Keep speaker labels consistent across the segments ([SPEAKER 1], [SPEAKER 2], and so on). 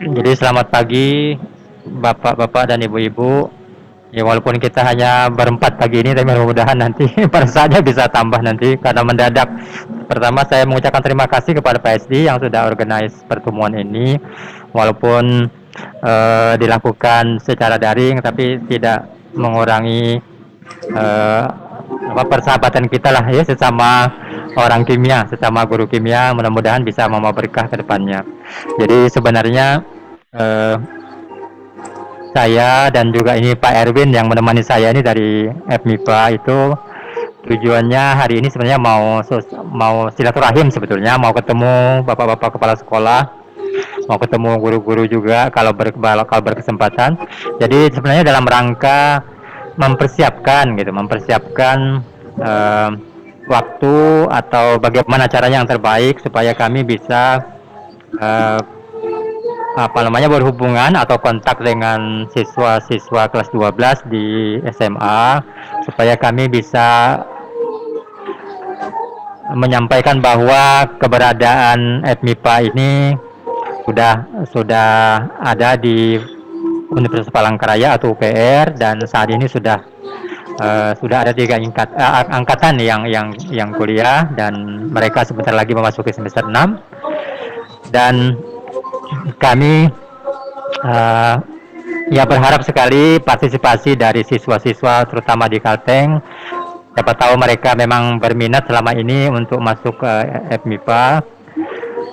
[SPEAKER 1] Jadi selamat pagi Bapak-bapak dan Ibu-ibu. Ya walaupun kita hanya berempat pagi ini, tapi mudah-mudahan nanti pada saatnya bisa tambah nanti karena mendadak. Pertama saya mengucapkan terima kasih kepada Pak SD yang sudah organize pertemuan ini. Walaupun dilakukan secara daring, tapi tidak mengurangi eh, persahabatan kita lah ya sesama orang kimia, sesama guru kimia. Mudah-mudahan bisa membawa berkah ke depannya. Jadi sebenarnya eh, saya dan juga ini Pak Erwin yang menemani saya ini dari FMIPA itu tujuannya hari ini sebenarnya mau silaturahim, sebetulnya mau ketemu bapak-bapak kepala sekolah, mau ketemu guru-guru juga kalau berkesempatan. Jadi sebenarnya dalam rangka mempersiapkan eh, waktu atau bagaimana caranya yang terbaik supaya kami bisa eh, berhubungan atau kontak dengan siswa-siswa kelas 12 di SMA supaya kami bisa menyampaikan bahwa keberadaan FMIPA ini sudah ada di Universitas Palangkaraya atau UPR, dan saat ini sudah ada 3 angkatan yang kuliah, dan mereka sebentar lagi memasuki semester 6. Dan kami uh, ya berharap sekali partisipasi dari siswa-siswa terutama di Kalteng. Siapa tahu mereka memang berminat selama ini untuk masuk ke FMIPA.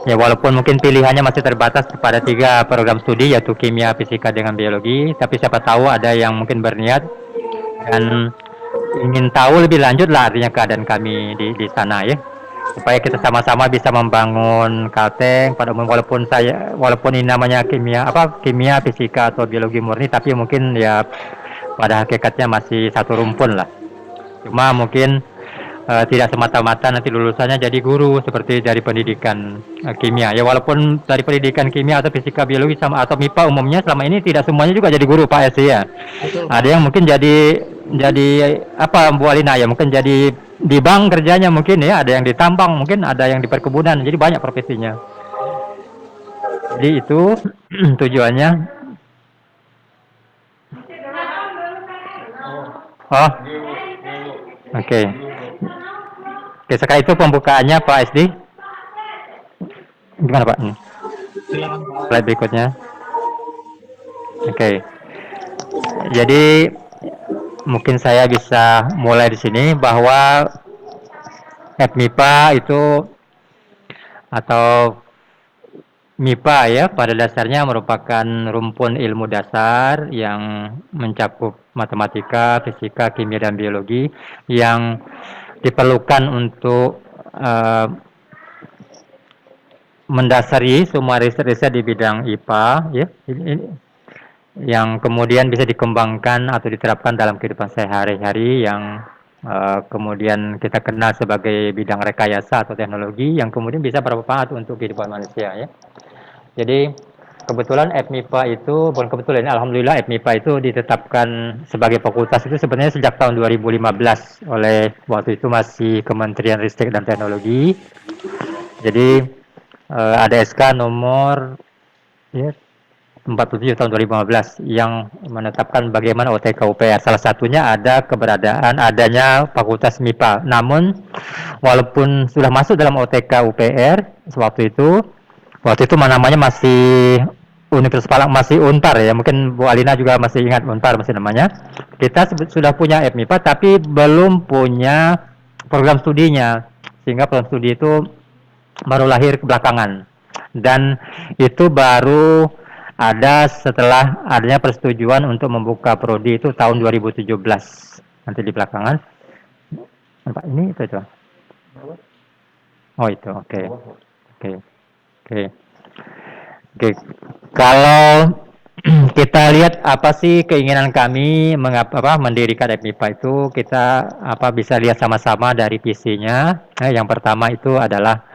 [SPEAKER 1] Ya walaupun mungkin pilihannya masih terbatas kepada 3 program studi, yaitu kimia, fisika dengan biologi, tapi siapa tahu ada yang mungkin berniat dan ingin tahu lebih lanjut lah artinya keadaan kami di sana ya, supaya kita sama-sama bisa membangun Kalteng pada umum. Walaupun ini namanya kimia, fisika atau biologi murni, tapi mungkin ya pada hakikatnya masih satu rumpun lah. Cuma mungkin tidak semata-mata nanti lulusannya jadi guru seperti dari pendidikan kimia. Ya walaupun dari pendidikan kimia atau fisika, biologi sama atau MIPA umumnya selama ini tidak semuanya juga jadi guru Pak Esi ya.
[SPEAKER 2] Betul,
[SPEAKER 1] Ada
[SPEAKER 2] Pak.
[SPEAKER 1] yang mungkin jadi apa Bu Alina ya, mungkin jadi di bank kerjanya mungkin ya, ada yang di tambang, mungkin ada yang di perkebunan. Jadi banyak profesinya. Jadi itu tujuannya. Oh, oke. Oke, sekarang itu pembukaannya Pak SD. Gimana Pak?
[SPEAKER 2] Silakan, Pak.
[SPEAKER 1] Slide berikutnya. Oke. Jadi mungkin saya bisa mulai di sini bahwa FMIPA itu atau MIPA ya pada dasarnya merupakan rumpun ilmu dasar yang mencakup matematika, fisika, kimia, dan biologi yang diperlukan untuk mendasari semua riset-riset di bidang IPA ya, yang kemudian bisa dikembangkan atau diterapkan dalam kehidupan sehari-hari, yang kemudian kita kenal sebagai bidang rekayasa atau teknologi yang kemudian bisa bermanfaat untuk kehidupan manusia ya. Jadi kebetulan FMIPA itu, bukan kebetulan, alhamdulillah FMIPA itu ditetapkan sebagai fakultas itu sebenarnya sejak tahun 2015 oleh waktu itu masih Kementerian Ristek dan Teknologi. Jadi ada SK nomor ya, 47 tahun 2015 yang menetapkan bagaimana OTK UPR. Salah satunya ada adanya Fakultas MIPA. Namun walaupun sudah masuk dalam OTK UPR waktu itu namanya masih Universitas Palang, masih Unpar ya. Mungkin Bu Alina juga masih ingat Unpar masih namanya. Kita sudah punya FMIPA tapi belum punya program studinya. Sehingga program studi itu baru lahir belakangan. Dan itu baru ada setelah adanya persetujuan untuk membuka prodi itu tahun 2017. Nanti di belakangan. Pak, ini itu. Oh itu, oke. Oke. Kalau kita lihat apa sih keinginan kami mendirikan FMIPA itu, kita bisa lihat sama-sama dari visinya. Yang pertama itu adalah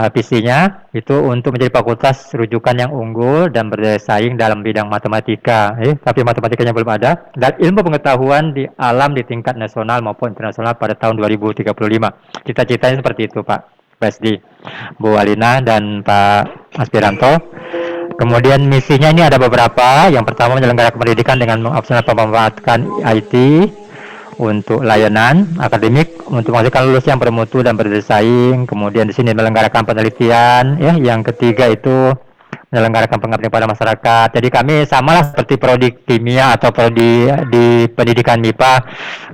[SPEAKER 1] visinya itu untuk menjadi fakultas rujukan yang unggul dan berdaya saing dalam bidang matematika, tapi matematikanya belum ada, dan ilmu pengetahuan di alam di tingkat nasional maupun internasional pada tahun 2035. Cita-citanya seperti itu Pak Presdi, Bu Alina, dan Pak Aspiranto. Kemudian misinya ini ada beberapa. Yang pertama menyelenggarakan pendidikan dengan mengoptimalkan pemanfaatan IT untuk layanan akademik untuk menghasilkan lulus yang bermutu dan bersaing. Kemudian di sini menyelenggarakan penelitian, ya. Yang ketiga itu menyelenggarakan pengabdian pada masyarakat. Jadi kami samalah seperti prodi kimia atau prodi di pendidikan MIPA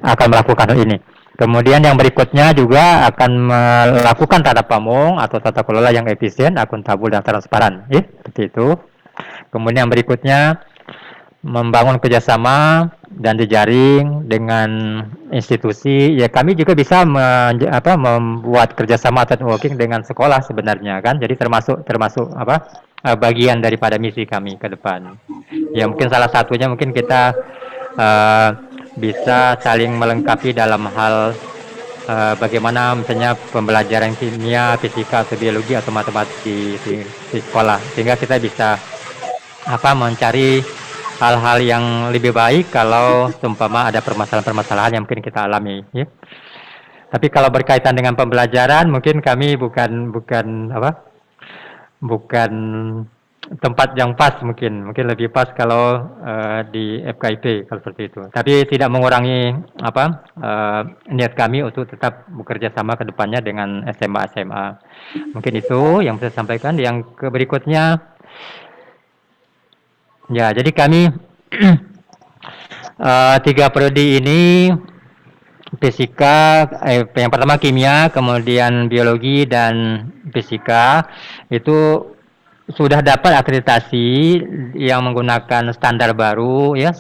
[SPEAKER 1] akan melakukan hal ini. Kemudian yang berikutnya juga akan melakukan tata pamong atau tata kelola yang efisien, akuntabel dan transparan, ya, seperti itu. Kemudian yang berikutnya membangun kerjasama dan jejaring dengan institusi. Ya kami juga bisa membuat kerjasama atau networking dengan sekolah sebenarnya kan. Jadi termasuk bagian daripada misi kami ke depan. Ya mungkin salah satunya mungkin kita bisa saling melengkapi dalam hal bagaimana misalnya pembelajaran kimia, fisika, atau biologi atau matematik di sekolah, sehingga kita bisa mencari hal-hal yang lebih baik kalau seumpama ada permasalahan-permasalahan yang mungkin kita alami, ya. Tapi kalau berkaitan dengan pembelajaran, mungkin kami bukan tempat yang pas, mungkin lebih pas kalau di FKIP kalau seperti itu. Tapi tidak mengurangi niat kami untuk tetap bekerja sama ke depannya dengan SMA. Mungkin itu yang saya sampaikan. Yang berikutnya, ya, jadi kami 3 prodi ini fisika, yang pertama kimia, kemudian biologi dan fisika itu sudah dapat akreditasi yang menggunakan standar baru, ya,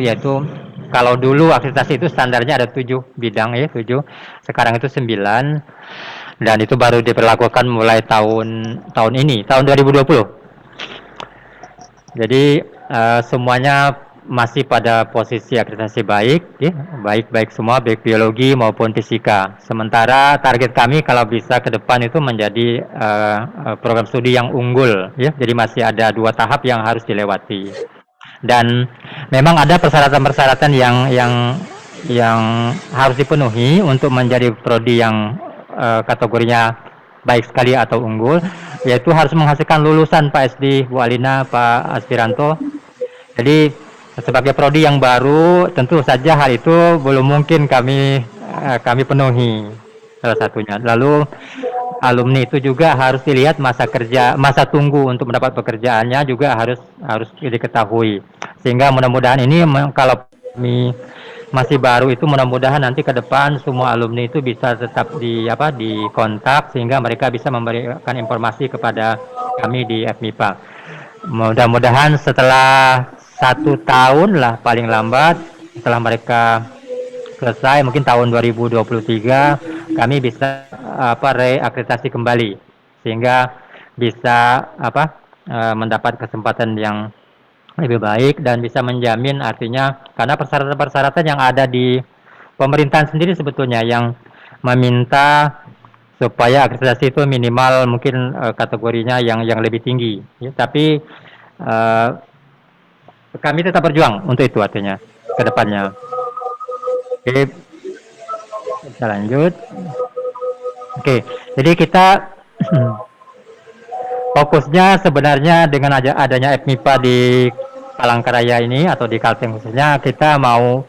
[SPEAKER 1] yaitu kalau dulu akreditasi itu standarnya ada 7 bidang, ya, 7. Sekarang itu 9 dan itu baru diberlakukan mulai tahun ini, tahun 2020. Jadi semuanya masih pada posisi akreditasi baik, ya, baik semua, baik biologi maupun fisika. Sementara target kami kalau bisa ke depan itu menjadi program studi yang unggul, ya. Jadi masih ada 2 tahap yang harus dilewati. Dan memang ada persyaratan-persyaratan yang harus dipenuhi untuk menjadi prodi yang kategorinya baik sekali atau unggul, yaitu harus menghasilkan lulusan Pak SD, Bu Alina, Pak Aspiranto. Jadi sebagai prodi yang baru, tentu saja hal itu belum mungkin kami penuhi, salah satunya. Lalu alumni itu juga harus dilihat masa tunggu untuk mendapat pekerjaannya juga harus diketahui. Sehingga mudah-mudahan ini kalau kami masih baru itu, mudah-mudahan nanti ke depan semua alumni itu bisa tetap di kontak sehingga mereka bisa memberikan informasi kepada kami di FMIPA. Mudah-mudahan setelah 1 tahun lah paling lambat, setelah mereka selesai mungkin tahun 2023 kami bisa reakreditasi kembali sehingga bisa mendapat kesempatan yang lebih baik dan bisa menjamin, artinya karena persyaratan-persyaratan yang ada di pemerintahan sendiri sebetulnya yang meminta supaya akreditasi itu minimal mungkin kategorinya yang lebih tinggi, ya. Tapi kami tetap berjuang untuk itu, artinya ke depannya. Oke, kita lanjut. Oke, jadi kita fokusnya sebenarnya dengan adanya FMIPA di Palangkaraya ini atau di Kalteng khususnya, kita mau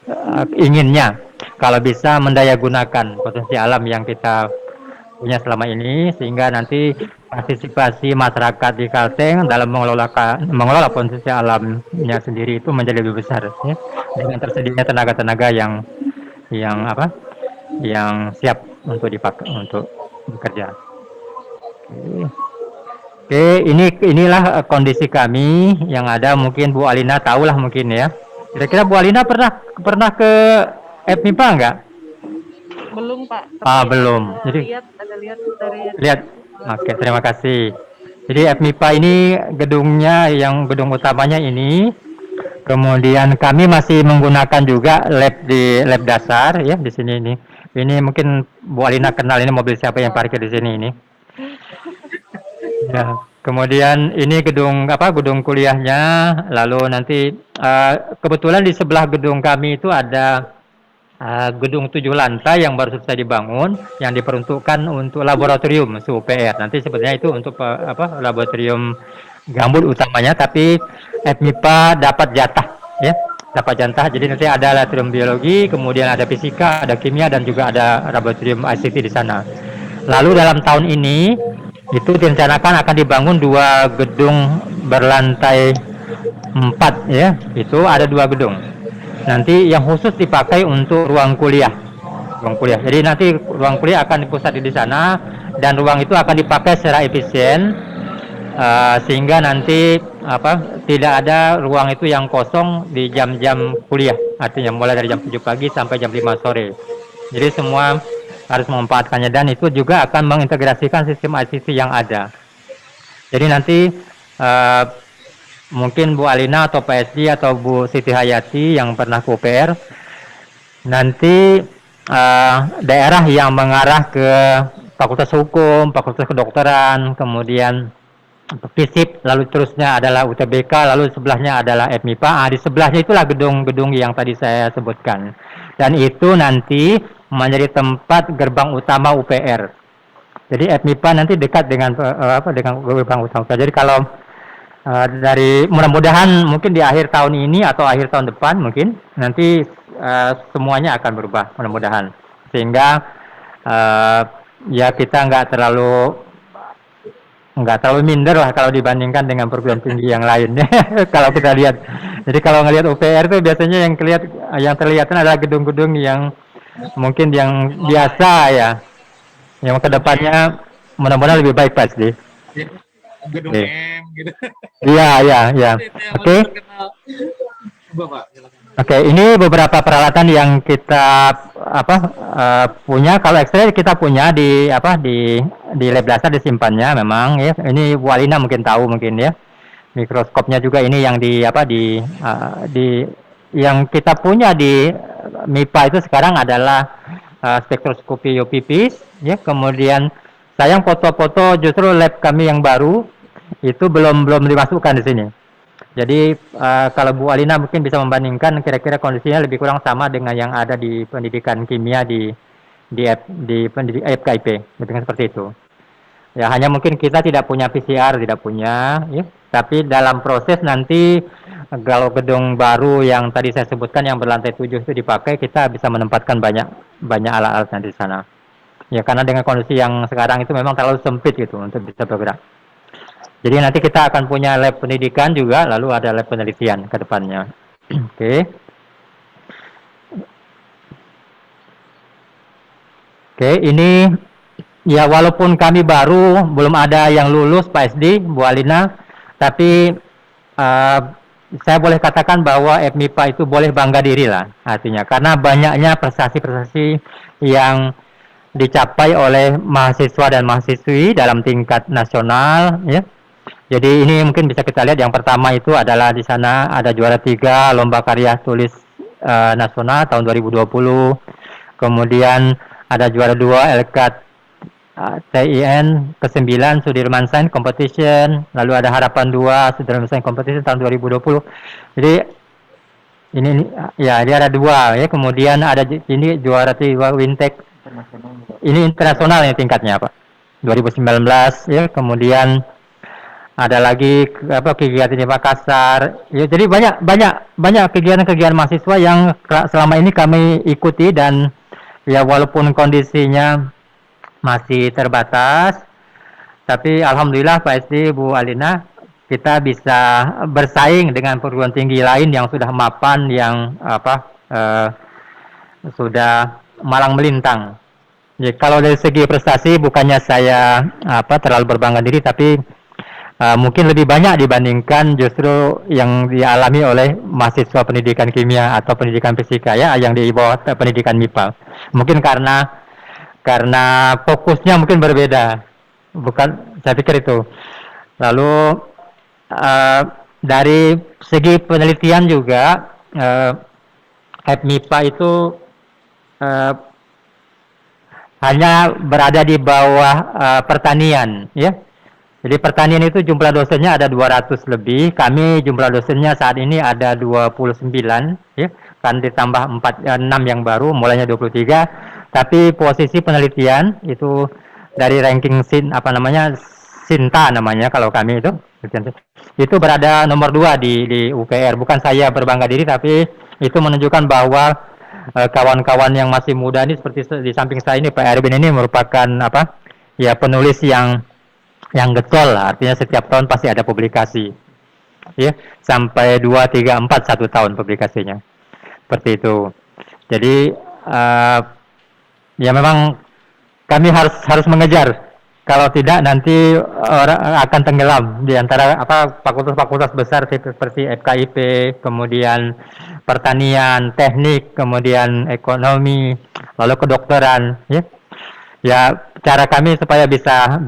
[SPEAKER 1] inginnya kalau bisa mendayagunakan potensi alam yang kita punya selama ini, sehingga nanti partisipasi masyarakat di Kalteng dalam mengelola potensi alamnya sendiri itu menjadi lebih besar, ya, dengan tersedianya tenaga-tenaga yang siap untuk dipakai untuk bekerja. Oke, inilah kondisi kami yang ada. Mungkin Bu Alina tahulah mungkin, ya. Kira-kira Bu Alina pernah ke FMIPA enggak?
[SPEAKER 2] Belum, Pak.
[SPEAKER 1] Belum. Jadi lihat. Oke, terima kasih. Jadi FMIPA ini gedung utamanya ini. Kemudian kami masih menggunakan juga lab dasar, ya, di sini ini. Ini mungkin Bu Alina kenal ini mobil siapa yang parkir di sini ini. Ya, kemudian ini gedung kuliahnya. Lalu nanti kebetulan di sebelah gedung kami itu ada gedung 7 lantai yang baru selesai dibangun, yang diperuntukkan untuk laboratorium UPR. Nanti sebenarnya itu untuk laboratorium gambut utamanya, tapi FMIPA dapat jatah, ya, dapat jatah. Jadi nanti ada laboratorium biologi, kemudian ada fisika, ada kimia, dan juga ada laboratorium ICT di sana. Lalu dalam tahun ini itu direncanakan akan dibangun dua gedung berlantai 4, ya. Itu ada dua gedung. Nanti yang khusus dipakai untuk ruang kuliah. Ruang kuliah. Jadi nanti ruang kuliah akan dipusat di sana, dan ruang itu akan dipakai secara efisien, sehingga nanti tidak ada ruang itu yang kosong di jam-jam kuliah. Artinya mulai dari jam 7 pagi sampai jam 5 sore. Jadi semua harus memanfaatkannya, dan itu juga akan mengintegrasikan sistem ICT yang ada. Jadi nanti mungkin Bu Alina atau Pak SD atau Bu Siti Hayati yang pernah ke UPR, nanti daerah yang mengarah ke Fakultas Hukum, Fakultas Kedokteran, kemudian FISIP, lalu terusnya adalah UTBK, lalu sebelahnya adalah FMIPA. Di sebelahnya itulah gedung-gedung yang tadi saya sebutkan. Dan itu nanti menjadi tempat gerbang utama UPR. Jadi FMIPA nanti dekat dengan dengan gerbang utama. Jadi kalau dari mudah-mudahan mungkin di akhir tahun ini atau akhir tahun depan mungkin nanti semuanya akan berubah mudah-mudahan, sehingga ya kita nggak terlalu minder lah kalau dibandingkan dengan perguruan tinggi yang lain. Kalau kita lihat, jadi kalau ngelihat UPR itu biasanya yang terlihat adalah gedung-gedung yang mungkin yang biasa ya, yang kedepannya mudah-mudahan lebih baik pasti.
[SPEAKER 3] Gedung M gitu.
[SPEAKER 1] Iya. Oke. Oke, ini beberapa peralatan yang kita punya. Kalau X-ray kita punya di lab dasar disimpannya memang ya. Ini Bu Alina mungkin tahu mungkin ya. Mikroskopnya juga ini yang yang kita punya di MIPA itu sekarang adalah spektroskopi UPPs ya. Kemudian sayang foto-foto justru lab kami yang baru itu belum dimasukkan di sini. Jadi kalau Bu Alina mungkin bisa membandingkan kira-kira kondisinya lebih kurang sama dengan yang ada di pendidikan kimia di FKIP, seperti itu. Ya hanya mungkin kita tidak punya PCR, tidak punya, ya. Tapi dalam proses nanti kalau gedung baru yang tadi saya sebutkan yang berlantai 7 itu dipakai, kita bisa menempatkan banyak alat-alat nanti di sana. Ya karena dengan kondisi yang sekarang itu memang terlalu sempit gitu untuk bisa bergerak. Jadi nanti kita akan punya lab pendidikan juga, lalu ada lab penelitian ke depannya. Oke, ini ya walaupun kami baru, belum ada yang lulus Pak SD, Bu Alina, tapi saya boleh katakan bahwa FMIPA itu boleh bangga diri lah artinya, karena banyaknya prestasi-prestasi yang dicapai oleh mahasiswa dan mahasiswi dalam tingkat nasional ya. Jadi ini mungkin bisa kita lihat, yang pertama itu adalah di sana ada juara 3 lomba karya tulis nasional tahun 2020. Kemudian ada juara 2 LKT TIN ke-9 Sudirman Science Competition, lalu ada Harapan 2 Sudirman Science Competition tahun 2020. Jadi ini ya dia ada 2 ya. Kemudian ada ini juara 3 Wintek. Ini internasional ya tingkatnya Pak. 2019 ya. Kemudian ada lagi kegiatan di Makassar ya. Jadi banyak kegiatan mahasiswa yang selama ini kami ikuti, dan ya walaupun kondisinya masih terbatas, tapi alhamdulillah Pak SD, Bu Alina, kita bisa bersaing dengan perguruan tinggi lain yang sudah mapan, yang sudah malang melintang. Jadi kalau dari segi prestasi bukannya saya terlalu berbangga diri, tapi mungkin lebih banyak dibandingkan justru yang dialami oleh mahasiswa pendidikan kimia atau pendidikan fisika ya, yang di bawah pendidikan MIPA. Mungkin karena fokusnya mungkin berbeda, bukan, saya pikir itu. Lalu dari segi penelitian juga FMIPA itu hanya berada di bawah pertanian ya. Jadi pertanian itu jumlah dosennya ada 200 lebih. Kami jumlah dosennya saat ini ada 29 ya. Kan ditambah 6 yang baru, mulainya 23. Tapi posisi penelitian itu dari ranking SINTA namanya kalau kami itu. Itu berada nomor 2 di UPR. Bukan saya berbangga diri, tapi itu menunjukkan bahwa kawan-kawan yang masih muda ini seperti di samping saya ini, Pak Erwin ini merupakan apa? Ya, penulis yang getol, artinya setiap tahun pasti ada publikasi. Ya, sampai 2 3 4 1 tahun publikasinya. Seperti itu. Jadi ya memang kami harus mengejar. Kalau tidak nanti orang akan tenggelam di antara fakultas-fakultas besar seperti FKIP, kemudian pertanian, teknik, kemudian ekonomi, lalu kedokteran, ya. Ya, cara kami supaya bisa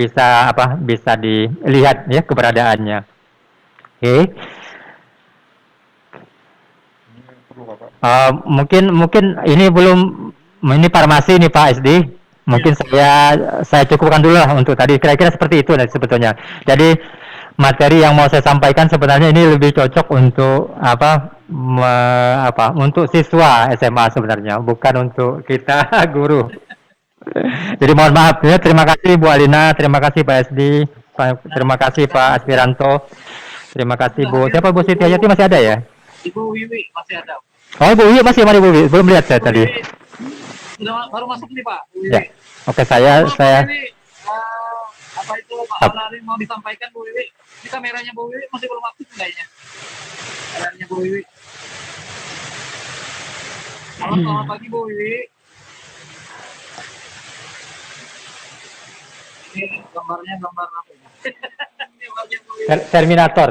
[SPEAKER 1] dilihat ya keberadaannya. Oke. Mungkin ini farmasi nih Pak SD. Mungkin saya cukupkan dulu lah untuk tadi, kira-kira seperti itu sebetulnya. Jadi materi yang mau saya sampaikan sebenarnya ini lebih cocok untuk untuk siswa SMA sebenarnya, bukan untuk kita guru. Jadi mohon maaf ya, terima kasih Bu Alina, terima kasih Pak SD, terima kasih Pak Aspiranto, terima kasih Bu. Siapa Bu Siti Hayati masih ada ya?
[SPEAKER 3] Ibu Wiwi masih ada.
[SPEAKER 1] Oh, Bu Wiwi masih, mana Bu Wiwi? Belum lihat saya tadi.
[SPEAKER 3] Baru masuk nih Pak.
[SPEAKER 1] Ya. Oke, saya
[SPEAKER 3] Wiwi, apa itu Pak Alari mau disampaikan Bu Wiwi? Ini kameranya Bu Wiwi masih belum aktif kayaknya. Kameranya Bu Wiwi. Halo, selamat pagi Bu Wiwi. Ini gambarnya gambar apa ya?
[SPEAKER 1] Terminator.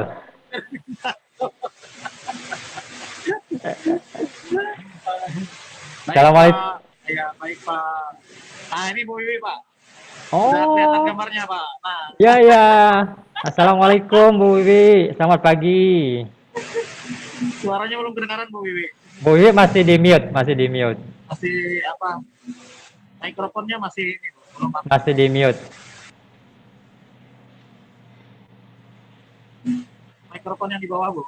[SPEAKER 1] Assalamualaikum.
[SPEAKER 3] Ya, baik Pak. Nah, ini Bu Wiwi Pak.
[SPEAKER 1] Oh.
[SPEAKER 3] Sudah kelihatan gambarnya Pak. Nah.
[SPEAKER 1] Ya. Assalamualaikum Bu Wiwi. Selamat pagi.
[SPEAKER 3] Suaranya belum kedengaran Bu Wiwi.
[SPEAKER 1] Bu Wiwi masih di mute.
[SPEAKER 3] Masih apa? Mikrofonnya masih ini belum.
[SPEAKER 1] Masih di mute.
[SPEAKER 3] Mikrofon yang di bawah Bu.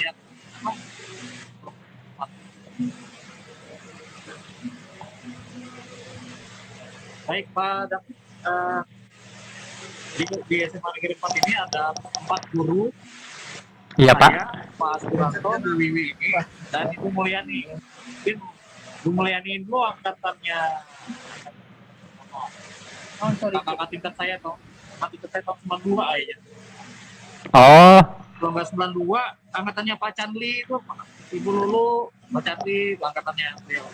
[SPEAKER 3] Ya. Baik Pak David, di SMA Negeri 4 ini ada 4 guru.
[SPEAKER 1] Iya Pak.
[SPEAKER 3] Pak Suranto, Bu Wiwi ini, dan Ibu Mulyani. Mungkin Bu Mulyani itu angkatannya kakak tingkat saya toh. Kakak tingkat saya tahun 92 aja.
[SPEAKER 1] Oh.
[SPEAKER 3] Kalau nggak 92, angkatannya Pak Chandli itu Ibu Lulu, Pak Chandli, angkatannya beliau.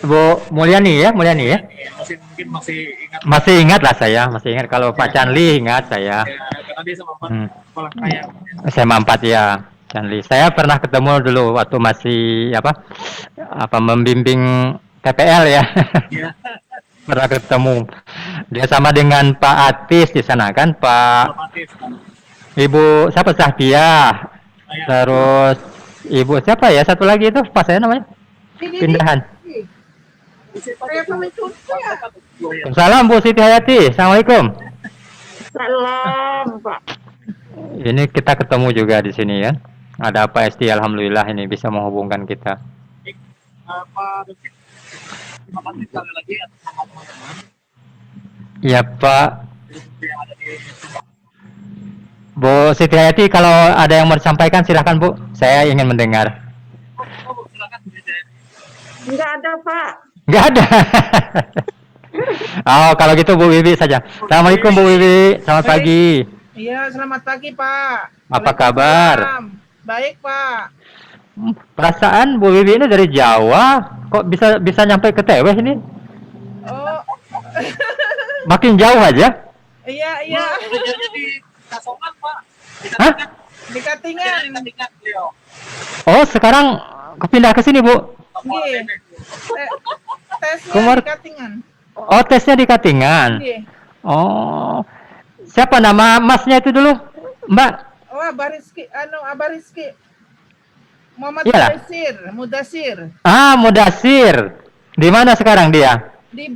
[SPEAKER 1] Bu Mulyani ya?
[SPEAKER 3] Mungkin masih ingat.
[SPEAKER 1] Masih ingat lah saya, masih ingat. Kalau Pak Chandli ingat saya.
[SPEAKER 3] Ya, karena dia sama Pak Kepala Kaya.
[SPEAKER 1] SMA 4 ya, Chandli. Saya pernah ketemu dulu waktu masih membimbing PPL ya.
[SPEAKER 3] Iya.
[SPEAKER 1] Pernah ketemu. Dia sama dengan Pak Atis di sana kan, Pak. Ibu siapa Sahdia, terus Ibu siapa ya satu lagi itu pas saya namanya pindahan. Salam Bu Siti Hayati, assalamualaikum.
[SPEAKER 2] Salam Pak.
[SPEAKER 1] Ini kita ketemu juga di sini ya. Ada Pak SD, alhamdulillah ini bisa menghubungkan kita.
[SPEAKER 3] Pak David, terima kasih sekali lagi atas nama teman-teman.
[SPEAKER 1] Iya Pak.
[SPEAKER 3] Yang ada di
[SPEAKER 1] Bu Siti Hayati, kalau ada yang mau disampaikan silahkan Bu, saya ingin mendengar.
[SPEAKER 3] Bu, silakan Bu Siti Hayati.
[SPEAKER 2] Enggak ada Pak.
[SPEAKER 1] Enggak ada. Oh, kalau gitu Bu Wiwi saja. Assalamualaikum Bu Wiwi, selamat pagi.
[SPEAKER 4] Iya, selamat pagi Pak.
[SPEAKER 1] Apa kabar?
[SPEAKER 4] Baik Pak.
[SPEAKER 1] Perasaan Bu Wiwi ini dari Jawa, kok bisa nyampe ke Teweh ini?
[SPEAKER 4] Oh.
[SPEAKER 1] Makin jauh aja?
[SPEAKER 4] Iya.
[SPEAKER 3] Kerjanya di Kasongan Pak.
[SPEAKER 1] Hah?
[SPEAKER 4] Di Katingan.
[SPEAKER 3] Beliau.
[SPEAKER 1] Oh, sekarang kepindah ke sini Bu?
[SPEAKER 4] Iya. Tesnya
[SPEAKER 1] Kumar.
[SPEAKER 4] di Katingan.
[SPEAKER 1] Oh, tesnya di Katingan.
[SPEAKER 4] Iya.
[SPEAKER 1] Oh, siapa nama masnya itu dulu, Mbak?
[SPEAKER 4] Oh, Abariski. Muhammad
[SPEAKER 1] Iyalah.
[SPEAKER 4] Mudasir.
[SPEAKER 1] Ah, Mudasir. Di mana sekarang dia?
[SPEAKER 4] Di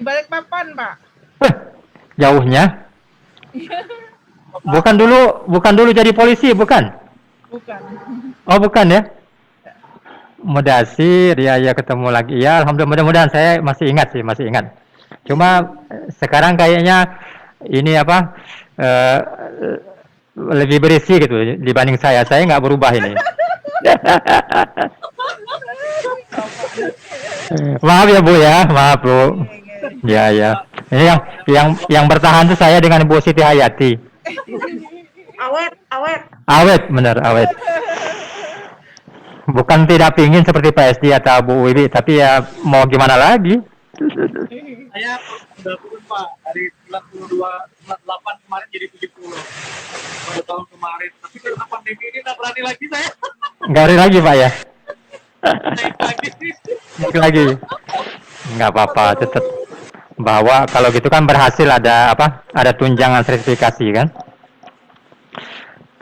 [SPEAKER 4] Balikpapan, Pak.
[SPEAKER 1] Jauhnya. Bukan dulu jadi polisi, bukan?
[SPEAKER 4] Bukan.
[SPEAKER 1] Oh, bukan ya? Mudasir, ya ketemu lagi. Ya, alhamdulillah, mudah-mudahan saya masih ingat. Cuma sekarang kayaknya ini apa eh, lebih berisi gitu dibanding saya. Saya nggak berubah ini. Maaf ya Bu ya, maaf Bu. Ya ya. Ini yang bertahan tuh saya dengan Bu Siti Hayati.
[SPEAKER 2] Awet, awet.
[SPEAKER 1] Awet, benar awet. Bukan tidak pingin seperti Pak SD atau Bu Wiwi, tapi ya mau gimana lagi?
[SPEAKER 3] Saya udah turun Pak dari 92, 98 kemarin jadi 70 pada tahun kemarin. Tapi karena pandemi ini nggak berani lagi saya
[SPEAKER 1] Nggak ada lagi Pak ya?
[SPEAKER 3] naik lagi.
[SPEAKER 1] Naik lagi? Nggak apa-apa, tetap bahwa kalau gitu kan berhasil ada apa? Ada tunjangan sertifikasi kan?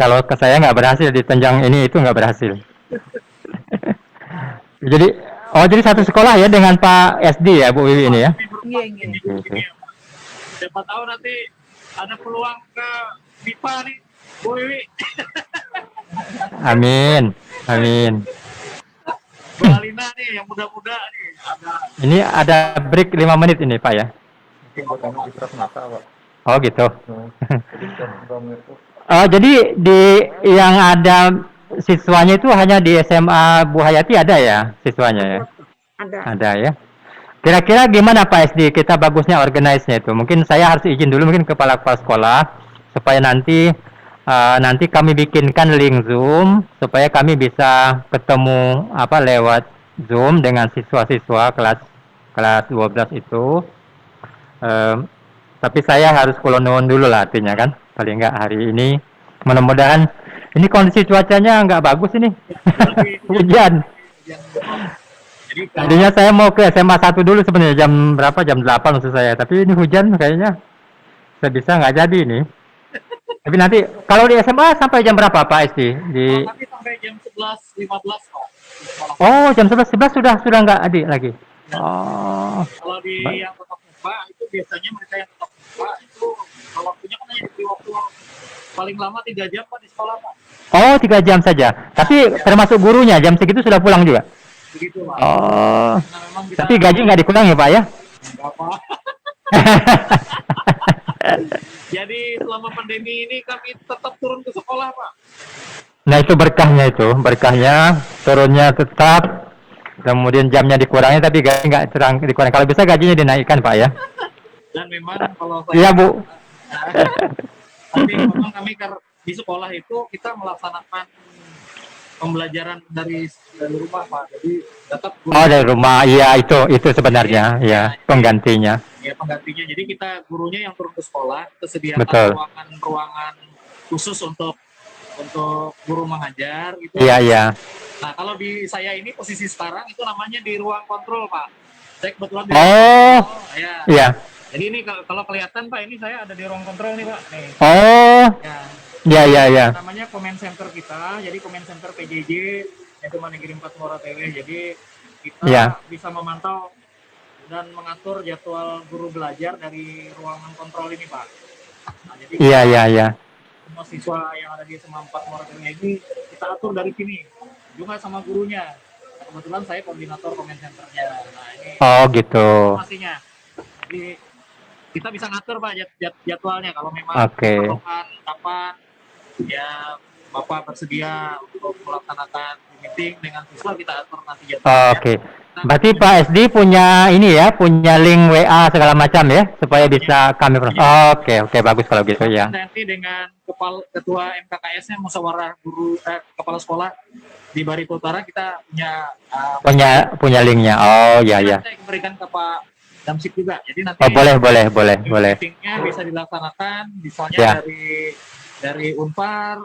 [SPEAKER 1] Kalau ke saya nggak berhasil di tunjang ini itu nggak berhasil. Jadi, jadi satu sekolah ya dengan Pak SD ya Bu Wiwi ini ya?
[SPEAKER 4] Iya, iya.
[SPEAKER 3] Ini ya, Pak. Siapa tahu nanti ada peluang ke MIPA nih, Bu Wiwi.
[SPEAKER 1] Amin, amin.
[SPEAKER 3] Bu Alina nih yang muda-muda nih ada.
[SPEAKER 1] Ini ada break 5 menit ini Pak ya? Oh gitu. Oh jadi di yang ada siswanya itu hanya di SMA Bu Hayati ada ya siswanya ya?
[SPEAKER 2] Ada.
[SPEAKER 1] Ada ya. Kira-kira gimana Pak SD kita bagusnya organize-nya itu? Mungkin saya harus izin dulu mungkin kepala sekolah supaya nanti kami bikinkan link Zoom supaya kami bisa ketemu apa lewat Zoom dengan siswa-siswa kelas 12 itu. Tapi saya harus kulon dulu lah artinya kan. Paling enggak hari ini. Mudah-mudahan ini kondisi cuacanya nggak bagus ini. Hujan.
[SPEAKER 3] Jadi
[SPEAKER 1] Tadinya saya mau ke SMA 1 dulu sebenarnya jam berapa? Jam 8 maksud saya. Tapi ini hujan kayaknya. Saya bisa nggak jadi ini. Tapi nanti kalau di SMA sampai jam berapa Pak SD?
[SPEAKER 3] nanti sampai jam 11.15 Pak.
[SPEAKER 1] Oh, jam 11 sudah nggak adik lagi. Oh.
[SPEAKER 3] Kalau di yang tetap muka itu biasanya mereka yang tetap muka itu kalau waktunya kan hanya di waktu paling lama 3 jam Pak di sekolah Pak.
[SPEAKER 1] Oh, 3 jam saja. Tapi termasuk gurunya jam segitu sudah pulang juga.
[SPEAKER 3] Begitu Pak.
[SPEAKER 1] Oh.
[SPEAKER 3] Nah, memang kita
[SPEAKER 1] Tapi gaji nggak dikurangi Pak ya?
[SPEAKER 3] nggak apa. Jadi selama pandemi ini kami tetap turun ke sekolah Pak.
[SPEAKER 1] Nah itu berkahnya turunnya tetap, kemudian jamnya dikurangi tapi gaji nggak dikurangi. Kalau bisa gajinya dinaikkan Pak ya?
[SPEAKER 3] Dan memang kalau saya
[SPEAKER 1] Iya Bu.
[SPEAKER 3] tapi memang kami di sekolah itu kita melaksanakan pembelajaran dari rumah Pak. Jadi tetap
[SPEAKER 1] Oh dari rumah, iya itu sebenarnya, ya penggantinya.
[SPEAKER 3] ya penggantinya. Jadi kita gurunya yang turun ke sekolah, kita sediakan
[SPEAKER 1] Betul.
[SPEAKER 3] ruangan khusus untuk guru mengajar gitu.
[SPEAKER 1] Iya iya.
[SPEAKER 3] Nah kalau di saya ini posisi sekarang itu namanya di ruang kontrol Pak. Saya kebetulan di
[SPEAKER 1] Oh
[SPEAKER 3] ya.
[SPEAKER 1] iya.
[SPEAKER 3] Jadi ini kalau kelihatan Pak, ini saya ada di ruang kontrol nih Pak. Nih.
[SPEAKER 1] Oh
[SPEAKER 3] Ya.
[SPEAKER 1] iya.
[SPEAKER 3] Namanya comment center kita. Jadi comment center PJJ yaitu Mandiri 4 Muara TW. Jadi kita
[SPEAKER 1] Iya.
[SPEAKER 3] bisa memantau dan mengatur jadwal guru belajar dari ruangan kontrol ini Pak. Nah, jadi
[SPEAKER 1] Iya.
[SPEAKER 3] semua siswa yang ada di SMA 4 Muara TW ini kita atur dari sini juga sama gurunya. Nah, kebetulan saya koordinator comment centernya. Nah ini
[SPEAKER 1] Oh gitu.
[SPEAKER 3] informasinya. Jadi kita bisa ngatur Pak jadwalnya kalau memang
[SPEAKER 1] Oke.
[SPEAKER 3] kapan ya Bapak bersedia untuk melaksanakan meeting dengan siswa, kita atur nanti jadwalnya.
[SPEAKER 1] Oke. Berarti Pak SD punya ini ya, punya link WA segala macam ya, supaya bisa kami. Oke, bagus kalau gitu ya.
[SPEAKER 3] Nanti dengan ketua MKKS-nya musyawarah guru kepala sekolah di Barito Utara kita
[SPEAKER 1] Punya linknya. Oh iya.
[SPEAKER 3] Saya berikan ke Pak Damsik juga. Jadi nanti
[SPEAKER 1] Oh boleh.
[SPEAKER 3] meetingnya bisa dilaksanakan misalnya
[SPEAKER 1] Ya.
[SPEAKER 3] dari Unpar,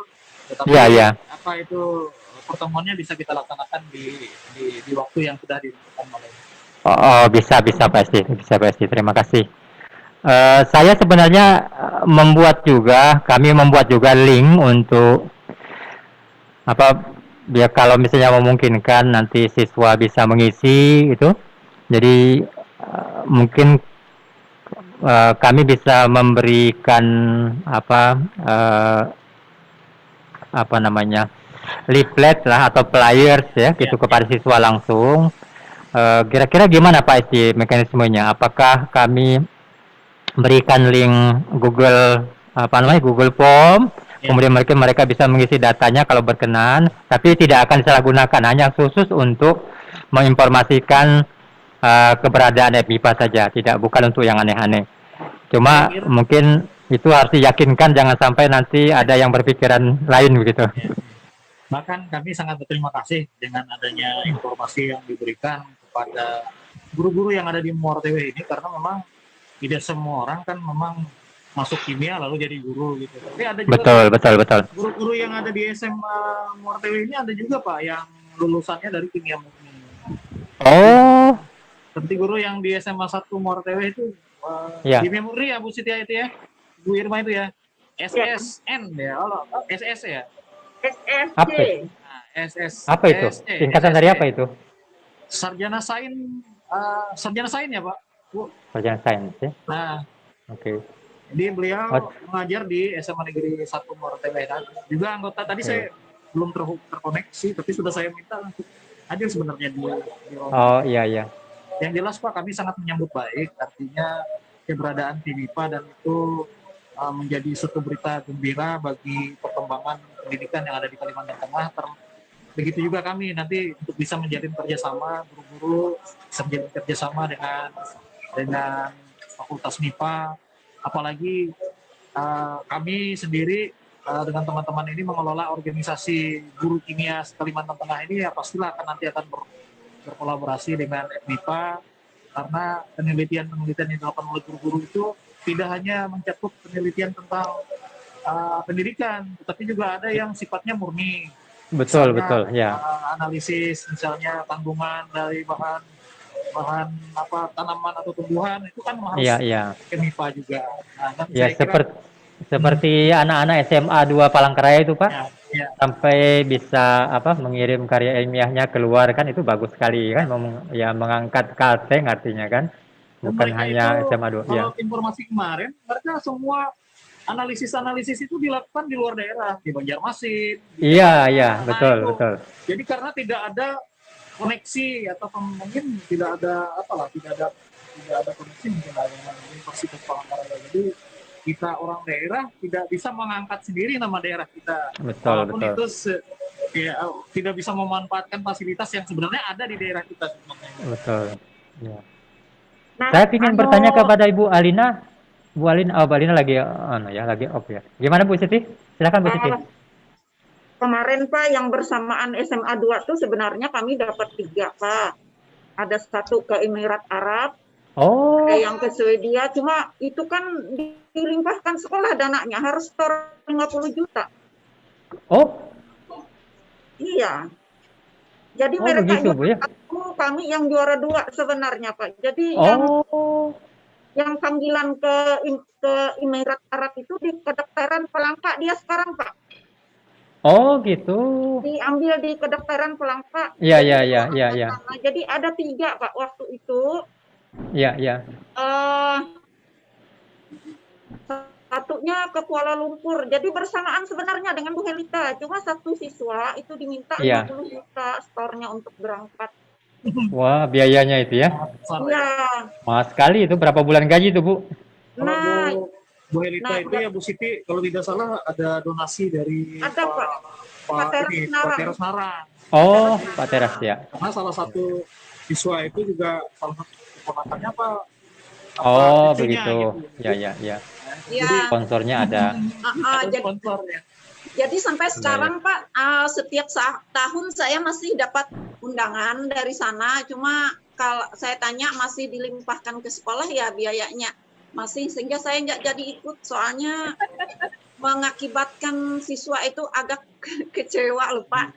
[SPEAKER 3] tetapi
[SPEAKER 1] Iya.
[SPEAKER 3] apa itu pertemuannya bisa kita laksanakan di waktu yang sudah ditentukan oleh.
[SPEAKER 1] Oh bisa Pak SD. Terima kasih. Saya sebenarnya kami membuat juga link untuk apa biar kalau misalnya memungkinkan nanti siswa bisa mengisi itu. Jadi mungkin kami bisa memberikan apa namanya leaflet lah atau flyers ya gitu kepada siswa langsung. Kira-kira gimana Pak SD mekanismenya? Apakah kami berikan link Google Google Form,
[SPEAKER 3] Ya.
[SPEAKER 1] kemudian mereka bisa mengisi datanya kalau berkenan, tapi tidak akan disalahgunakan, hanya khusus untuk menginformasikan keberadaan MIPA saja, bukan untuk yang aneh-aneh. Cuma
[SPEAKER 3] Saya kira
[SPEAKER 1] mungkin itu harus diyakinkan, jangan sampai nanti ada yang berpikiran lain begitu.
[SPEAKER 3] ya. Bahkan kami sangat berterima kasih dengan adanya informasi yang diberikan kepada guru-guru yang ada di Muar TW ini, karena memang tidak semua orang kan memang masuk kimia lalu jadi guru gitu. Tapi ada juga
[SPEAKER 1] Betul.
[SPEAKER 3] guru-guru yang ada di SMA Muar TW ini, ada juga Pak yang lulusannya dari kimia murni.
[SPEAKER 1] Oh,
[SPEAKER 3] Seperti guru yang di SMA 1 Muar TW itu
[SPEAKER 1] ya.
[SPEAKER 3] kimia murni ya Bu Siti itu ya, Bu Irma itu ya, SSN ya, SS ya.
[SPEAKER 1] Apa
[SPEAKER 2] SSC.
[SPEAKER 1] itu?
[SPEAKER 3] Nah, SS.
[SPEAKER 1] Apa itu? Singkatan dari apa itu?
[SPEAKER 3] Sarjana Sains, Sarjana Sains ya Pak. Bu.
[SPEAKER 1] Sarjana Sains ya.
[SPEAKER 3] Nah,
[SPEAKER 1] Oke.
[SPEAKER 3] jadi beliau
[SPEAKER 1] Oh.
[SPEAKER 3] mengajar di SMA Negeri 1 Muara TW. Juga anggota tadi saya belum terkoneksi, tapi sudah saya minta untuk hadir sebenarnya di
[SPEAKER 1] Oh, iya.
[SPEAKER 3] Yang jelas Pak, kami sangat menyambut baik, artinya keberadaan tim IPA, dan itu menjadi suatu berita gembira bagi perkembangan pendidikan yang ada di Kalimantan Tengah. Begitu juga kami nanti untuk bisa menjalin kerjasama, guru-guru bisa menjalin kerjasama dengan Fakultas MIPA, apalagi kami sendiri dengan teman-teman ini mengelola organisasi guru kimia Kalimantan Tengah ini, ya pastilah akan berkolaborasi dengan MIPA, karena penelitian yang dilakukan oleh guru-guru itu tidak hanya mencakup penelitian tentang pendidikan, tetapi juga ada yang sifatnya murni.
[SPEAKER 1] Betul,
[SPEAKER 3] Misalnya,
[SPEAKER 1] ya.
[SPEAKER 3] Analisis misalnya kandungan dari bahan tanaman atau tumbuhan, itu kan harus
[SPEAKER 1] Iya.
[SPEAKER 3] ke MIPA juga. Nah, dan
[SPEAKER 1] Ya,
[SPEAKER 3] saya kira,
[SPEAKER 1] seperti anak-anak SMA 2 Palangkaraya itu, Pak.
[SPEAKER 3] ya,
[SPEAKER 1] Sampai bisa mengirim karya ilmiahnya keluar, kan itu bagus sekali kan, mengangkat kalteng artinya kan,
[SPEAKER 3] dan
[SPEAKER 1] bukan
[SPEAKER 3] mereka
[SPEAKER 1] hanya
[SPEAKER 3] itu
[SPEAKER 1] SMA 2. Ya.
[SPEAKER 3] kalau informasi kemarin, mereka semua analisis itu dilakukan di luar daerah, di Banjarmasin.
[SPEAKER 1] Iya,
[SPEAKER 3] Nah,
[SPEAKER 1] betul.
[SPEAKER 3] Jadi karena tidak ada koneksi, atau mungkin tidak ada koneksi mungkin dengan Universitas Palangkaraya. Jadi kita orang daerah tidak bisa mengangkat sendiri nama daerah kita. Walaupun itu tidak bisa memanfaatkan fasilitas yang sebenarnya ada di daerah kita sebenarnya.
[SPEAKER 1] Betul. Ya.
[SPEAKER 2] Nah,
[SPEAKER 1] Saya ingin bertanya kepada Ibu Alina. Bu Alina lagi lagi off ya. Gimana Bu Siti? Silakan Bu Siti.
[SPEAKER 2] Kemarin Pak, yang bersamaan SMA 2 tuh sebenarnya kami dapat 3 Pak. Ada 1 ke Emirat Arab,
[SPEAKER 1] Oh,
[SPEAKER 2] ada yang ke Swedia, cuma itu kan dilimpahkan sekolah dananya, harus setor 50 juta.
[SPEAKER 1] oh,
[SPEAKER 2] Iya. Jadi mereka
[SPEAKER 1] begitu Bu ya.
[SPEAKER 2] kami yang juara 2 sebenarnya Pak. Jadi yang panggilan ke Emirat Arab itu di kedokteran Pelangka dia sekarang Pak.
[SPEAKER 1] Oh, gitu.
[SPEAKER 2] Diambil di kedokteran Pelangka.
[SPEAKER 1] Iya.
[SPEAKER 2] Jadi ada 3 Pak waktu itu.
[SPEAKER 1] Iya.
[SPEAKER 2] Satunya ke Kuala Lumpur. Jadi bersamaan sebenarnya dengan Bu Helita. Cuma satu siswa itu diminta 50 juta stornya untuk berangkat.
[SPEAKER 1] Wah, biayanya itu ya.
[SPEAKER 2] Iya.
[SPEAKER 1] Mahal sekali itu. Berapa bulan gaji itu Bu?
[SPEAKER 2] Nah,
[SPEAKER 3] Bu Helita itu ya Bu Siti, kalau tidak salah ada donasi dari Pak Teras Narang.
[SPEAKER 1] Oh, Pak Teras ya.
[SPEAKER 3] Karena salah satu siswa itu juga salah satu keponakannya Pak.
[SPEAKER 1] Oh, begitu.
[SPEAKER 3] Gitu.
[SPEAKER 1] Ya.
[SPEAKER 2] Jadi
[SPEAKER 1] sponsornya ada.
[SPEAKER 2] Jadi sampai sekarang Pak, setiap tahun saya masih dapat undangan dari sana. Cuma kalau saya tanya masih dilimpahkan ke sekolah ya biayanya masih, sehingga saya nggak jadi ikut, soalnya mengakibatkan siswa itu agak kecewa loh Pak.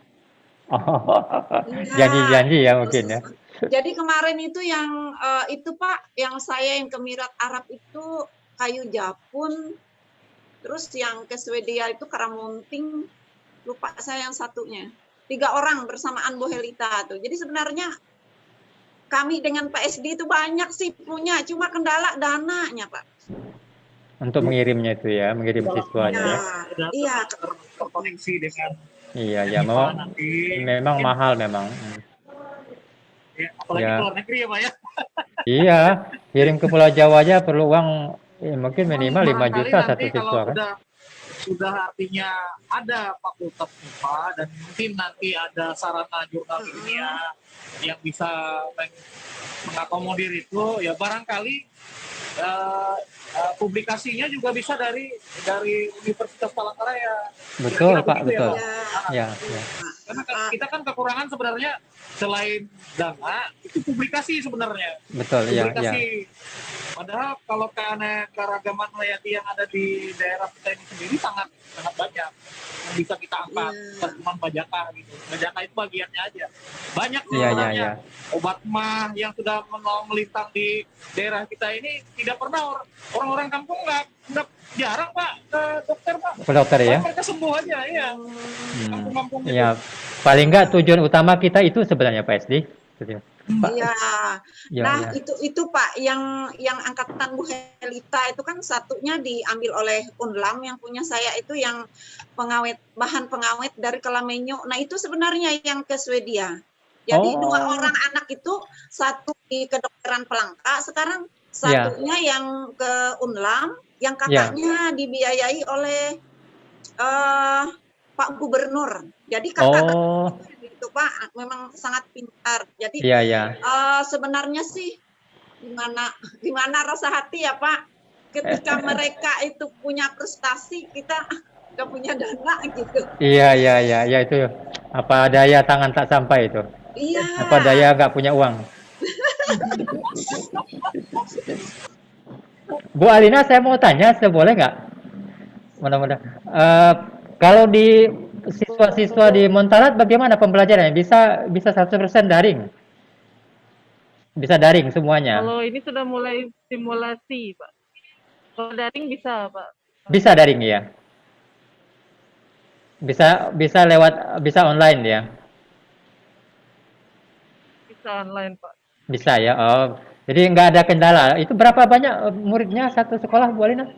[SPEAKER 1] Janji-janji ya mungkin ya.
[SPEAKER 2] Jadi kemarin itu yang itu Pak, yang saya yang ke Emirat Arab itu kayu Japun, terus yang ke Swedia itu Karamunting, lupa saya yang satunya. 3 orang bersamaan Bu Helita tuh. Jadi sebenarnya kami dengan Pak SD itu banyak sih punya, cuma kendala dananya Pak.
[SPEAKER 1] Untuk mengirimnya itu ya, mengirim siswanya ya.
[SPEAKER 2] Iya.
[SPEAKER 3] Terkoneksi dengan.
[SPEAKER 1] Iya, memang mahal memang.
[SPEAKER 3] Ya, apalagi ke luar negeri ya Pak ya.
[SPEAKER 1] Iya, kirim ke Pulau Jawa aja perlu uang Mungkin
[SPEAKER 3] Cuman
[SPEAKER 1] minimal 5
[SPEAKER 3] barangkali
[SPEAKER 1] juta
[SPEAKER 3] nanti
[SPEAKER 1] satu
[SPEAKER 3] kalau
[SPEAKER 1] siswa kan?
[SPEAKER 3] sudah artinya ada fakultas IPA dan mungkin nanti ada sarana jurnal ilmiah yang bisa mengakomodir itu, ya barangkali publikasinya juga bisa dari Universitas Palangkaraya.
[SPEAKER 1] Betul,
[SPEAKER 3] Kira-kira
[SPEAKER 1] Pak,
[SPEAKER 3] begitu
[SPEAKER 1] betul.
[SPEAKER 3] ya, Pak.
[SPEAKER 1] Ya,
[SPEAKER 2] Iya,
[SPEAKER 1] ya.
[SPEAKER 2] Pak.
[SPEAKER 3] Karena kita kan kekurangan sebenarnya selain dana itu publikasi sebenarnya.
[SPEAKER 1] Betul, ya, ya.
[SPEAKER 3] Publikasi. Padahal kalau keanekaragaman hayati yang ada di daerah kita ini sendiri sangat banyak yang bisa kita angkat, bukan cuma bajaka gitu. Bajaka itu bagiannya aja. Banyak
[SPEAKER 1] Iya, iya,
[SPEAKER 3] sebenarnya
[SPEAKER 1] iya.
[SPEAKER 3] obat mah yang sudah melintang di daerah kita ini tidak pernah orang-orang kampung nggak jarang Pak ke dokter Pak.
[SPEAKER 1] Ke dokter ya.
[SPEAKER 3] Mereka sembuh aja ya. Kampung-kampung itu.
[SPEAKER 1] Ya, paling nggak tujuan utama kita itu sebenarnya Pak SD. Pak.
[SPEAKER 2] Iya.
[SPEAKER 1] Ya,
[SPEAKER 2] Nah,
[SPEAKER 1] ya.
[SPEAKER 2] itu Pak yang angkatan Bu Helita itu kan satunya diambil oleh Unlam, yang punya saya itu yang bahan pengawet dari Kalamenyo. Nah, itu sebenarnya yang ke Swedia. Jadi
[SPEAKER 1] Oh.
[SPEAKER 2] 2 orang anak itu, satu di kedokteran Pelangka, sekarang satunya yang ke Unlam, yang kakaknya dibiayai oleh Pak Gubernur. Jadi kakak itu Pak memang sangat pintar. Jadi
[SPEAKER 1] Iya, ya.
[SPEAKER 2] sebenarnya sih gimana rasa hati ya Pak, ketika mereka itu punya prestasi, kita nggak punya dana gitu.
[SPEAKER 1] Iya, iya, iya, ya itu. Apa daya tangan tak sampai itu?
[SPEAKER 2] Iya.
[SPEAKER 1] Apa daya nggak punya uang? Bu Alina, saya mau tanya, boleh nggak? Mudah-mudahan. Kalau di siswa-siswa di Montalat bagaimana pembelajarannya? Bisa 100% daring? Bisa daring semuanya?
[SPEAKER 5] Kalau ini sudah mulai simulasi, Pak. Kalau daring bisa, Pak.
[SPEAKER 1] Bisa daring ya? Bisa online ya?
[SPEAKER 5] Bisa online, Pak.
[SPEAKER 1] Bisa ya. Oh, jadi nggak ada kendala. Itu berapa banyak muridnya satu sekolah, Bu Alina?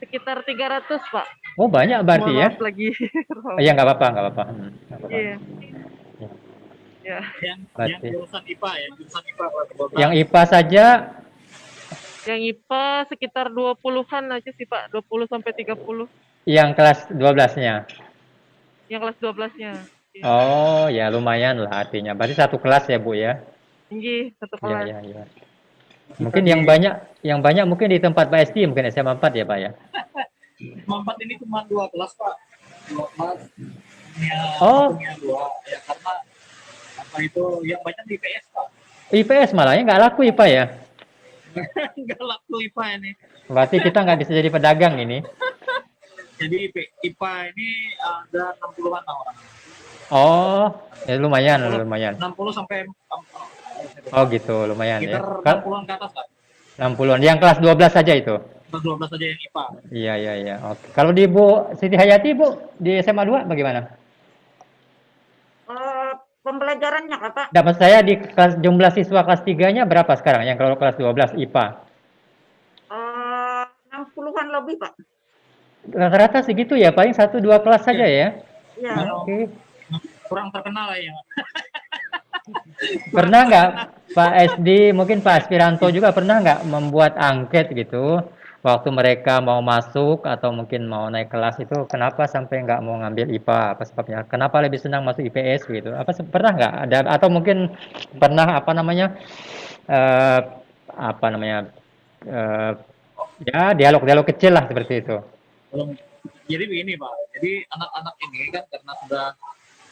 [SPEAKER 5] Sekitar 300, Pak.
[SPEAKER 1] Oh, banyak berarti ya?
[SPEAKER 5] Maaf lagi.
[SPEAKER 1] Iya, nggak apa-apa, nggak apa-apa.
[SPEAKER 5] Iya. Ya.
[SPEAKER 3] Yang jurusan IPA ya, jurusan IPA Pak.
[SPEAKER 1] Yang IPA saja.
[SPEAKER 5] Yang IPA sekitar 20-an aja sih, Pak. 20 sampai 30.
[SPEAKER 1] Yang kelas 12-nya.
[SPEAKER 5] Yang kelas 12-nya. Ya.
[SPEAKER 1] Oh, ya lumayan lah artinya. Berarti satu kelas ya, Bu ya?
[SPEAKER 5] Tinggi, satu
[SPEAKER 1] Iya,
[SPEAKER 5] kelas.
[SPEAKER 1] iya, iya. Mungkin yang banyak mungkin di tempat Pak SD, mungkin SMA 4 ya, Pak ya?
[SPEAKER 3] SMA 4 ini cuma 2 kelas, Pak. 2 kelas. Satunya 2. Ya, karena apa itu yang banyak di IPS, Pak.
[SPEAKER 1] IPS malah ya, nggak laku IPA ya?
[SPEAKER 3] Nggak laku IPA ini.
[SPEAKER 1] Berarti kita nggak bisa jadi pedagang ini.
[SPEAKER 3] Jadi IPA ini ada 60-an orang.
[SPEAKER 1] Oh, ya lumayan.
[SPEAKER 3] 60 sampai
[SPEAKER 1] Oh gitu, lumayan ya.
[SPEAKER 3] sekitar 60-an ke atas lah.
[SPEAKER 1] 60-an. Yang kelas 12 saja itu?
[SPEAKER 3] Kelas 12 saja yang IPA.
[SPEAKER 1] Iya, iya, iya. Oke. Kalau di Bu Siti Hayati, Bu, di SMA 2 bagaimana?
[SPEAKER 2] Pembelajarannya Pak?
[SPEAKER 1] Dapat saya di kelas jumlah siswa kelas 3-nya berapa sekarang yang kalau kelas 12 IPA?
[SPEAKER 2] 60-an lebih, Pak.
[SPEAKER 1] Rata-rata segitu ya, paling 1-2 kelas saja ya?
[SPEAKER 2] Iya.
[SPEAKER 1] Oke.
[SPEAKER 3] Kurang terkenal lah ya.
[SPEAKER 1] Pernah nggak Pak SD, mungkin Pak Aspiranto juga pernah nggak membuat angket gitu, waktu mereka mau masuk atau mungkin mau naik kelas itu, kenapa sampai nggak mau ngambil IPA, apa sebabnya? Kenapa lebih senang masuk IPS gitu? Pernah nggak ada, atau mungkin pernah ya dialog-dialog kecil lah seperti itu.
[SPEAKER 3] Jadi begini Pak, jadi anak-anak ini kan karena sudah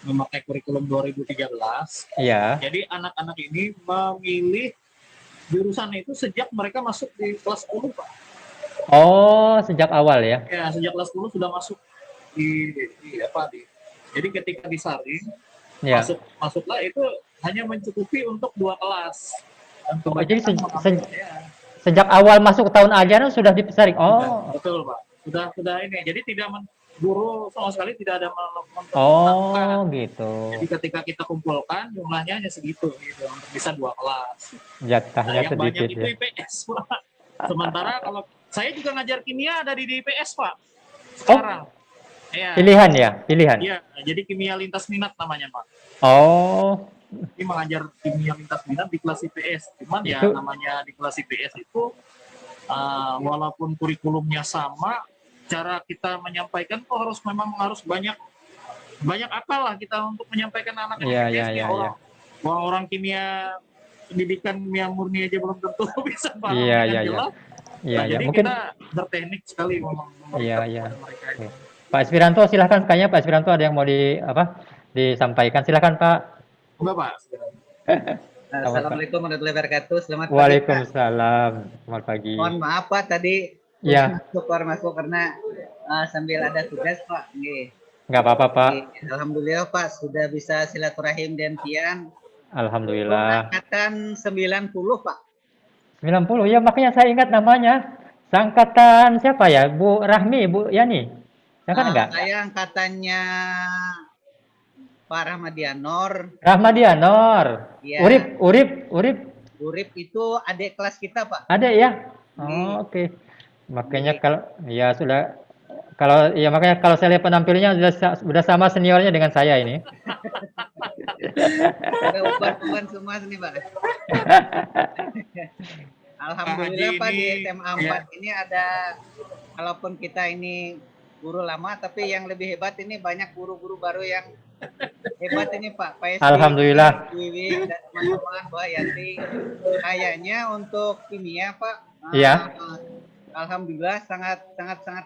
[SPEAKER 3] memakai kurikulum 2013,
[SPEAKER 1] Iya.
[SPEAKER 3] jadi anak-anak ini memilih jurusan itu sejak mereka masuk di kelas 10 Pak.
[SPEAKER 1] Oh, sejak awal ya?
[SPEAKER 3] Ya, sejak kelas 10 sudah masuk di jadi ketika disaring,
[SPEAKER 1] Ya.
[SPEAKER 3] masuklah itu hanya mencukupi untuk 2 kelas.
[SPEAKER 1] Oh, jadi sejak awal masuk tahun ajaran sudah disaring. Oh.
[SPEAKER 3] Betul Pak. Sudah ini. Jadi guru sama sekali tidak ada
[SPEAKER 1] Oh, gitu.
[SPEAKER 3] Jadi ketika kita kumpulkan jumlahnya hanya segitu gitu, untuk bisa 2 kelas.
[SPEAKER 1] Jatahnya
[SPEAKER 3] Yang banyak
[SPEAKER 1] sedikit
[SPEAKER 3] itu
[SPEAKER 1] ya.
[SPEAKER 3] IPS Pak. Sementara kalau saya juga ngajar kimia ada di IPS Pak. Sekarang. Ya.
[SPEAKER 1] Pilihan ya, pilihan.
[SPEAKER 3] Iya, jadi kimia lintas minat namanya Pak.
[SPEAKER 1] Oh,
[SPEAKER 3] ini mengajar kimia lintas minat di kelas IPS. Cuman ya
[SPEAKER 1] Itu-
[SPEAKER 3] namanya di kelas IPS itu walaupun kurikulumnya sama, cara kita menyampaikan tuh harus banyak akal lah kita untuk menyampaikan anak-anak
[SPEAKER 1] Iya,
[SPEAKER 3] IPS
[SPEAKER 1] iya,
[SPEAKER 3] nih.
[SPEAKER 1] iya, iya.
[SPEAKER 3] Orang kimia pendidikan kimia murni aja belum tentu bisa paham
[SPEAKER 1] Iya,
[SPEAKER 3] dengan
[SPEAKER 1] iya, iya.
[SPEAKER 3] jelas.
[SPEAKER 1] Iya,
[SPEAKER 3] Nah,
[SPEAKER 1] iya.
[SPEAKER 3] jadi
[SPEAKER 1] Mungkin
[SPEAKER 3] kita berteknik sekali
[SPEAKER 1] iya,
[SPEAKER 3] memberikan
[SPEAKER 1] iya.
[SPEAKER 3] kepada mereka itu.
[SPEAKER 1] Oke. Pak Aspiranto silahkan, kayaknya Pak Aspiranto ada yang mau disampaikan. Silahkan Pak.
[SPEAKER 3] Enggak, Pak.
[SPEAKER 1] Selamat Pak.
[SPEAKER 6] Assalamualaikum warahmatullahi wabarakatuh. Selamat pagi, Pak.
[SPEAKER 1] Waalaikumsalam. Selamat pagi.
[SPEAKER 6] Mohon maaf, Pak, tadi
[SPEAKER 1] Iya,
[SPEAKER 6] masuk karena sambil ada tugas, Pak. Nggih.
[SPEAKER 1] nggak apa-apa Pak.
[SPEAKER 6] Nggih. Alhamdulillah, Pak, sudah bisa silaturahim dan pian.
[SPEAKER 1] Alhamdulillah.
[SPEAKER 6] Angkatan 90, Pak.
[SPEAKER 1] 90, ya makanya saya ingat namanya. Sangkatan siapa ya? Bu Rahmi, Bu Yani. Sangkatan enggak?
[SPEAKER 6] Saya angkatannya Pak Rahmadianor.
[SPEAKER 1] Rahmadianor.
[SPEAKER 6] Iya.
[SPEAKER 1] Urip.
[SPEAKER 6] Urip itu adik kelas kita, Pak.
[SPEAKER 1] Ada ya?
[SPEAKER 6] Iya.
[SPEAKER 1] Oh, oke. Makanya makanya kalau saya lihat penampilannya sudah sama seniornya dengan saya ini.
[SPEAKER 6] Ada uban-uban semua nih, Pak. Alhamdulillah, Pak, di SMA 4 ini ada, walaupun kita ini guru lama, tapi yang lebih hebat ini banyak guru-guru baru yang hebat ini, Pak. Pak SD,
[SPEAKER 1] Alhamdulillah.
[SPEAKER 6] Wiwi, dan teman-teman, Mbak Yanti. Kayaknya untuk kimia, Pak,
[SPEAKER 1] Iya.
[SPEAKER 6] alhamdulillah sangat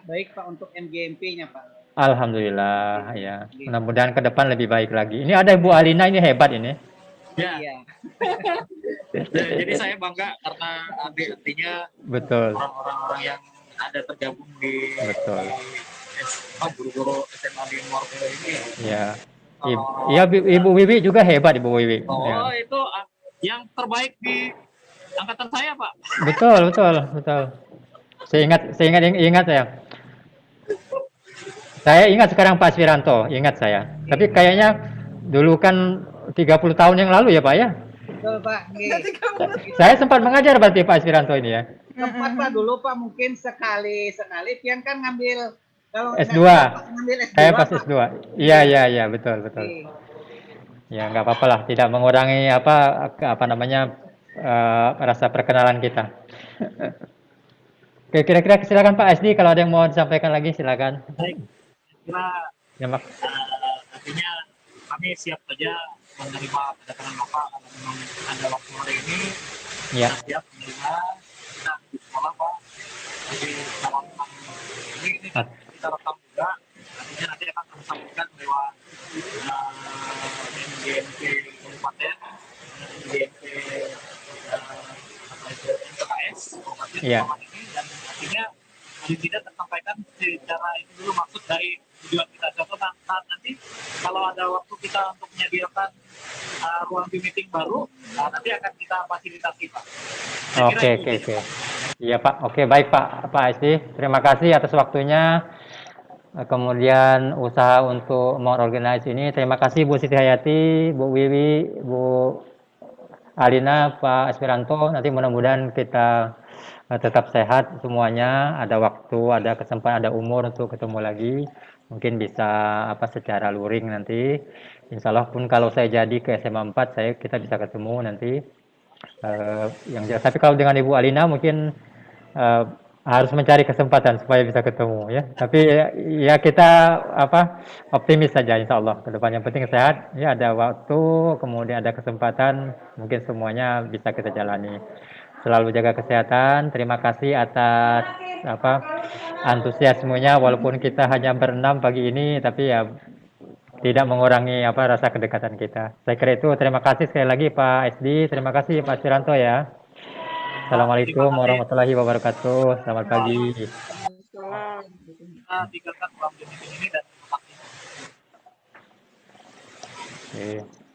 [SPEAKER 6] baik, Pak, untuk MGMP-nya, Pak.
[SPEAKER 1] Alhamdulillah, ya. Mudah-mudahan ke depan lebih baik lagi. Ini ada Ibu Alina, ini hebat ini.
[SPEAKER 3] Ya,
[SPEAKER 6] Iya.
[SPEAKER 3] jadi saya bangga karena artinya
[SPEAKER 1] Betul,
[SPEAKER 3] orang-orang yang ada tergabung di
[SPEAKER 1] betul.
[SPEAKER 3] guru-guru SMA di luar ini.
[SPEAKER 1] Ya. Ibu Wiwi juga hebat, Ibu Wiwi.
[SPEAKER 3] Oh,
[SPEAKER 1] Ya.
[SPEAKER 3] itu yang terbaik di angkatan saya, Pak.
[SPEAKER 1] Betul. Saya ingat saya. Saya ingat sekarang Pak Aspiranto, ingat saya. Tapi kayaknya dulu kan 30 tahun yang lalu ya Pak ya.
[SPEAKER 6] Betul, Pak. Nggih.
[SPEAKER 1] Saya sempat mengajar berarti Pak Aspiranto ini ya.
[SPEAKER 6] Tempat, Pak, dulu, Pak, mungkin sekali Pian kan ngambil kalau
[SPEAKER 1] S2.
[SPEAKER 6] ngambil S2.
[SPEAKER 1] Saya pas
[SPEAKER 6] Pak.
[SPEAKER 1] S2. Iya, betul.
[SPEAKER 6] Oke.
[SPEAKER 1] Ya nggak apa-apa lah, tidak mengurangi rasa perkenalan kita. Oke, kira-kira silakan Pak SD kalau ada yang mau disampaikan lagi silakan.
[SPEAKER 3] Baik, kira
[SPEAKER 1] Ya,
[SPEAKER 3] artinya kami siap saja menerima kedatangan Bapak kalau memang ada waktu hari ini.
[SPEAKER 1] ya.
[SPEAKER 3] Kita siap menerima, kita di sekolah, Pak. Jadi kalau memang ini kita rekam juga, artinya nanti akan kami sampaikan lewat MGMP Kabupaten, MGMP MKS Kabupaten
[SPEAKER 1] Iya.
[SPEAKER 3] ini, dan artinya paling tidak tersampaikan secara ini dulu maksud dari tujuan kita. Contoh nanti kalau ada waktu kita untuk menyediakan ruang meeting baru, nanti akan kita fasilitasi, Pak. Saya kira
[SPEAKER 1] Oke.
[SPEAKER 3] itu.
[SPEAKER 1] Iya Pak, oke baik Pak SD. Terima kasih atas waktunya. Kemudian usaha untuk mengorganize ini. Terima kasih Bu Siti Hayati, Bu Wiwi, Bu Alina, Pak Aspiranto. Nanti mudah-mudahan kita tetap sehat semuanya. Ada waktu, ada kesempatan, ada umur untuk ketemu lagi. Mungkin bisa secara luring nanti. Insya Allah pun kalau saya jadi ke SMA 4, kita bisa ketemu nanti. Yang jelas. Tapi kalau dengan Ibu Alina mungkin harus mencari kesempatan supaya bisa ketemu ya. Tapi ya kita optimis saja insya Allah ke depan. Yang penting sehat, ya ada waktu, kemudian ada kesempatan, mungkin semuanya bisa kita jalani. Selalu jaga kesehatan. Terima kasih atas antusiasmenya walaupun kita hanya berenam pagi ini, tapi ya tidak mengurangi rasa kedekatan kita. Saya kira itu. Terima kasih sekali lagi Pak SD. Terima kasih Pak Aspiranto ya. Assalamualaikum warahmatullahi wabarakatuh. Selamat pagi.
[SPEAKER 3] Kita tinggalkan ruang meeting ini dan
[SPEAKER 1] Oke.